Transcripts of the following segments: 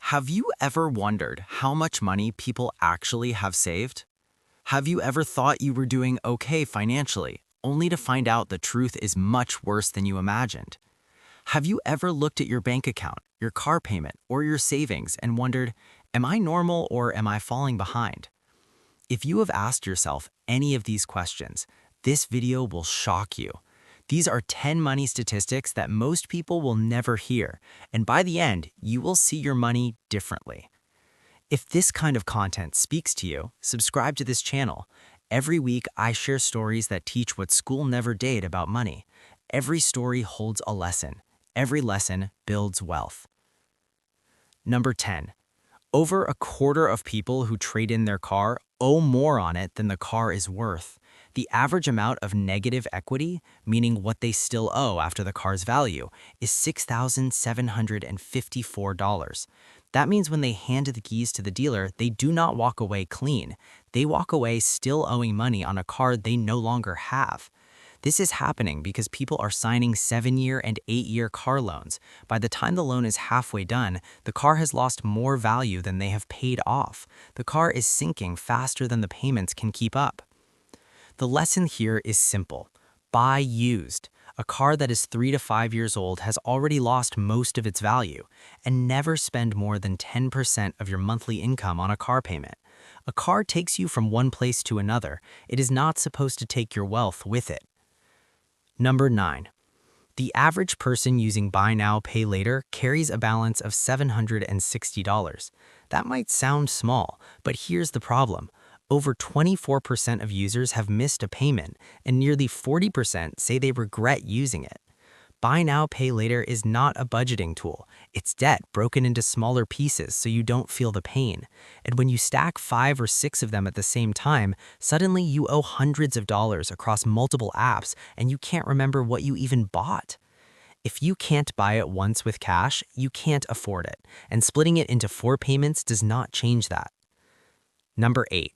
Have you ever wondered how much money people actually have saved? Have you ever thought you were doing okay financially, only to find out the truth is much worse than you imagined? Have you ever looked at your bank account, your car payment, or your savings and wondered, am I normal or am I falling behind? If you have asked yourself any of these questions, this video will shock you. These are 10 money statistics that most people will never hear, and by the end, you will see your money differently. If this kind of content speaks to you, subscribe to this channel. Every week, I share stories that teach what school never did about money. Every story holds a lesson. Every lesson builds wealth. Number 10. Over a quarter of people who trade in their car owe more on it than the car is worth. The average amount of negative equity, meaning what they still owe after the car's value, is $6,754. That means when they hand the keys to the dealer, they do not walk away clean. They walk away still owing money on a car they no longer have. This is happening because people are signing 7-year and 8-year car loans. By the time the loan is halfway done, the car has lost more value than they have paid off. The car is sinking faster than the payments can keep up. The lesson here is simple. Buy used. A car that is 3 to 5 years old has already lost most of its value, and never spend more than 10% of your monthly income on a car payment. A car takes you from one place to another. It is not supposed to take your wealth with it. Number 9. The average person using Buy Now, Pay Later carries a balance of $760. That might sound small, but here's the problem. Over 24% of users have missed a payment, and nearly 40% say they regret using it. Buy Now, Pay Later is not a budgeting tool. It's debt broken into smaller pieces so you don't feel the pain. And when you stack 5 or 6 of them at the same time, suddenly you owe hundreds of dollars across multiple apps and you can't remember what you even bought. If you can't buy it once with cash, you can't afford it, and splitting it into 4 payments does not change that. Number 8.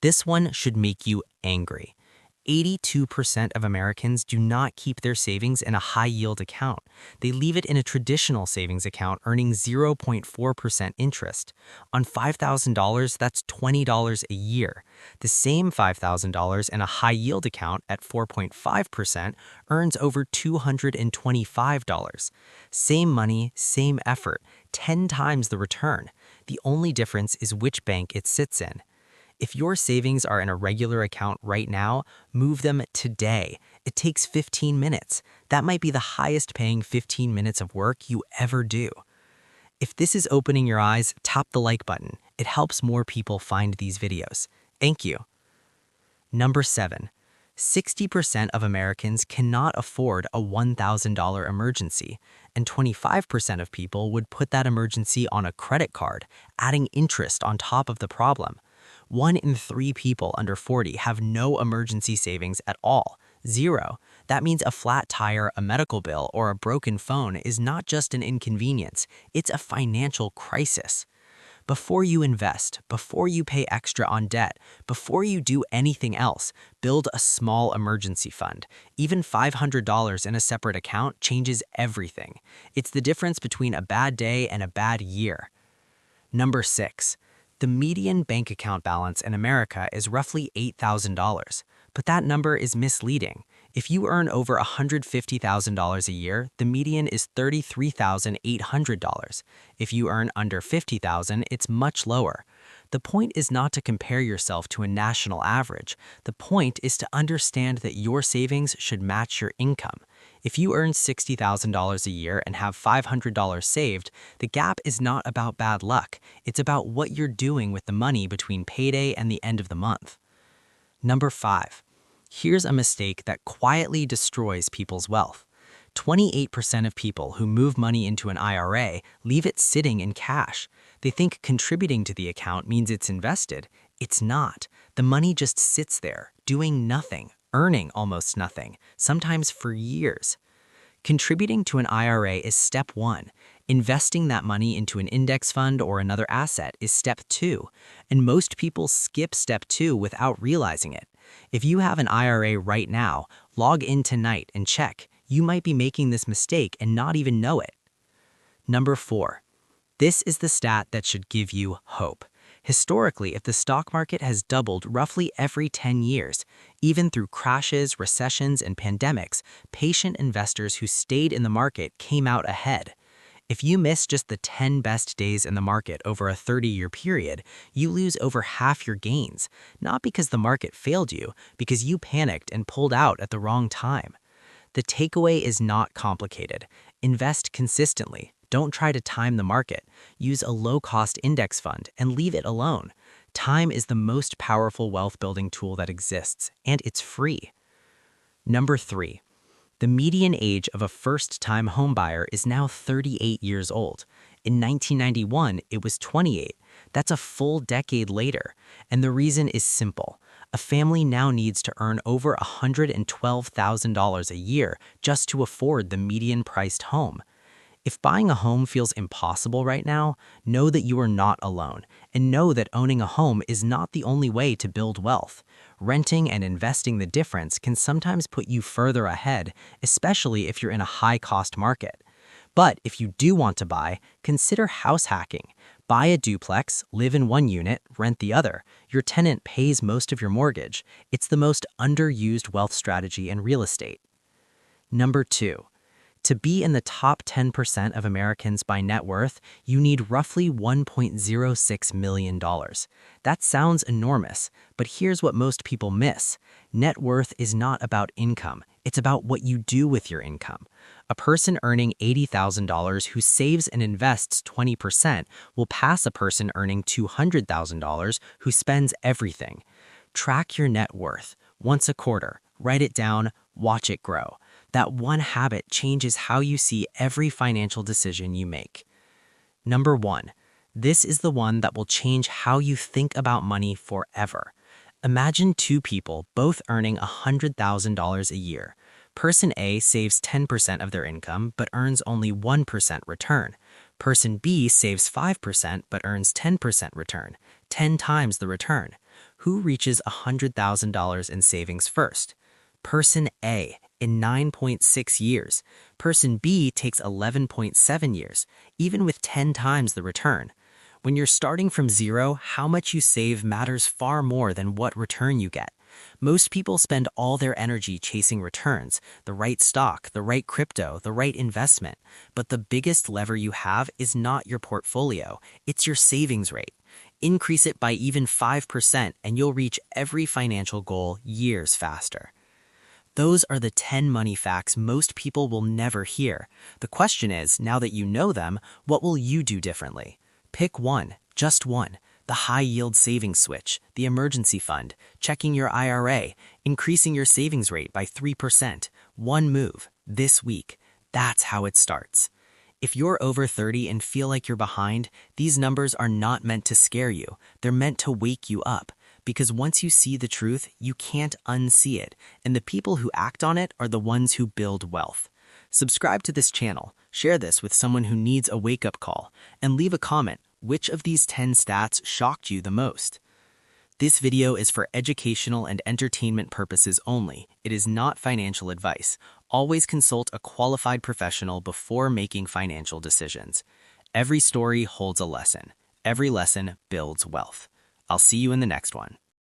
This one should make you angry. 82% of Americans do not keep their savings in a high-yield account. They leave it in a traditional savings account earning 0.4% interest. On $5,000, that's $20 a year. The same $5,000 in a high-yield account at 4.5% earns over $225. Same money, same effort, 10 times the return. The only difference is which bank it sits in. If your savings are in a regular account right now, move them today. It takes 15 minutes. That might be the highest paying 15 minutes of work you ever do. If this is opening your eyes, tap the like button. It helps more people find these videos. Thank you. Number 7. 60% of Americans cannot afford a $1,000 emergency, and 25% of people would put that emergency on a credit card, adding interest on top of the problem. 1 in 3 people under 40 have no emergency savings at all. 0. That means a flat tire, a medical bill, or a broken phone is not just an inconvenience, it's a financial crisis. Before you invest, before you pay extra on debt, before you do anything else, build a small emergency fund. Even $500 in a separate account changes everything. It's the difference between a bad day and a bad year. Number 6. The median bank account balance in America is roughly $8,000, but that number is misleading. If you earn over $150,000 a year, the median is $33,800. If you earn under $50,000, it's much lower. The point is not to compare yourself to a national average. The point is to understand that your savings should match your income. If you earn $60,000 a year and have $500 saved, the gap is not about bad luck. It's about what you're doing with the money between payday and the end of the month. Number 5. Here's a mistake that quietly destroys people's wealth. 28% of people who move money into an IRA leave it sitting in cash. They think contributing to the account means it's invested. It's not. The money just sits there, doing nothing, earning almost nothing, sometimes for years. Contributing to an IRA is step 1. Investing that money into an index fund or another asset is step 2. And most people skip step 2 without realizing it. If you have an IRA right now, log in tonight and check. You might be making this mistake and not even know it. Number 4. This is the stat that should give you hope. Historically, if the stock market has doubled roughly every 10 years, even through crashes, recessions, and pandemics, patient investors who stayed in the market came out ahead. If you miss just the 10 best days in the market over a 30-year period, you lose over half your gains, not because the market failed you, because you panicked and pulled out at the wrong time. The takeaway is not complicated. Invest consistently. Don't try to time the market. Use a low-cost index fund and leave it alone. Time is the most powerful wealth-building tool that exists, and it's free. Number 3. The median age of a first-time homebuyer is now 38 years old. In 1991, it was 28. That's a full decade later, and the reason is simple. A family now needs to earn over $112,000 a year just to afford the median-priced home. If buying a home feels impossible right now, know that you are not alone, and know that owning a home is not the only way to build wealth. Renting and investing the difference can sometimes put you further ahead, especially if you're in a high-cost market. But if you do want to buy, consider house hacking. Buy a duplex, live in one unit, rent the other. Your tenant pays most of your mortgage. It's the most underused wealth strategy in real estate. Number 2. To be in the top 10% of Americans by net worth, you need roughly $1.06 million. That sounds enormous, but here's what most people miss. Net worth is not about income. It's about what you do with your income. A person earning $80,000 who saves and invests 20% will pass a person earning $200,000 who spends everything. Track your net worth once a quarter. Write it down, watch it grow. That one habit changes how you see every financial decision you make. Number 1. This is the one that will change how you think about money forever. Imagine two people both earning $100,000 a year. Person A saves 10% of their income but earns only 1% return. Person B saves 5% but earns 10% return, 10 times the return. Who reaches $100,000 in savings first? Person A, in 9.6 years. Person B takes 11.7 years, even with 10 times the return. When you're starting from zero, how much you save matters far more than what return you get. Most people spend all their energy chasing returns, the right stock, the right crypto, the right investment. But the biggest lever you have is not your portfolio, it's your savings rate. Increase it by even 5% and you'll reach every financial goal years faster. Those are the 10 money facts most people will never hear. The question is, now that you know them, what will you do differently? Pick one, just one. The high-yield savings switch, the emergency fund, checking your IRA, increasing your savings rate by 3%. One move, this week. That's how it starts. If you're over 30 and feel like you're behind, these numbers are not meant to scare you. They're meant to wake you up. Because once you see the truth, you can't unsee it, and the people who act on it are the ones who build wealth. Subscribe to this channel, share this with someone who needs a wake-up call, and leave a comment. Which of these 10 stats shocked you the most? This video is for educational and entertainment purposes only. It is not financial advice. Always consult a qualified professional before making financial decisions. Every story holds a lesson. Every lesson builds wealth. I'll see you in the next one.